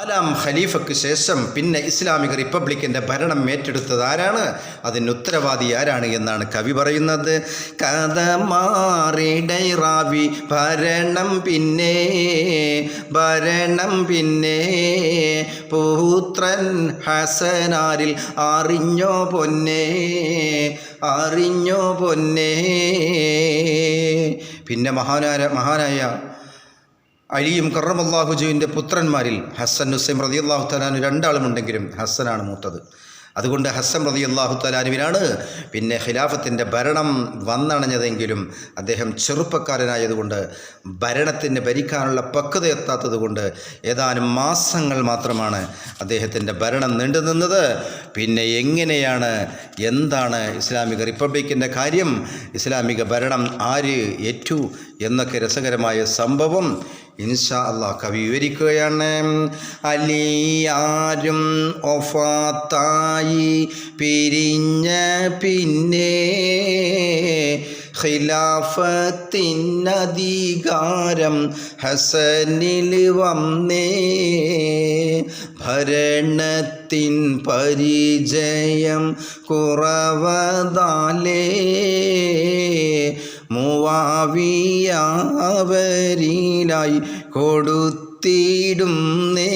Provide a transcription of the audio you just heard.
നാലാം ഖലീഫയ്ക്ക് ശേഷം പിന്നെ ഇസ്ലാമിക റിപ്പബ്ലിക്കിൻ്റെ ഭരണം ഏറ്റെടുത്തത് ആരാണ്? അതിന് ഉത്തരവാദി ആരാണ് എന്നാണ് കവി പറയുന്നത്. കഥ മാറിടൈറാവി ഭരണം പിന്നെ പുത്രൻ ഹസനാരിൽ അറിഞ്ഞോ പൊന്നേ. പിന്നെ മഹാനായ അലിയും കറമല്ലാഹുജുവിൻ്റെ പുത്രന്മാരിൽ ഹസ്സൻ ഹുസൈൻ റളിയല്ലാഹു തആല രണ്ടാളുമുണ്ടെങ്കിലും ഹസ്സനാണ് മൂത്തത്. അതുകൊണ്ട് ഹസ്സൻ റളിയല്ലാഹു തആലാവിനാണ് പിന്നെ ഖിലാഫത്തിൻ്റെ ഭരണം വന്നണഞ്ഞതെങ്കിലും അദ്ദേഹം ചെറുപ്പക്കാരനായതുകൊണ്ട് ഭരണത്തിന് ഭരിക്കാനുള്ള പക്വത എത്താത്തത് കൊണ്ട് ഏതാനും മാസങ്ങൾ മാത്രമാണ് അദ്ദേഹത്തിൻ്റെ ഭരണം നീണ്ടുനിന്നത്. പിന്നെ എന്താണ് ഇസ്ലാമിക റിപ്പബ്ലിക്കിൻ്റെ കാര്യം, ഇസ്ലാമിക ഭരണം ആര് ഏറ്റു എന്നൊക്കെ രസകരമായ സംഭവം ഇൻഷാ അല്ലാഹ് കവി വിവരിക്കുകയാണ്. അലിയാരും ഒഫാത്തായി പിരിഞ്ഞ പിന്നെ ഖിലാഫത്തിനധികാരം ഹസനിൽ വന്നേ. ഭരണത്തിൻ പരിചയം കുറവതാലേ മുആവിയവരിലായി കൊടുത്തിടുന്നേ.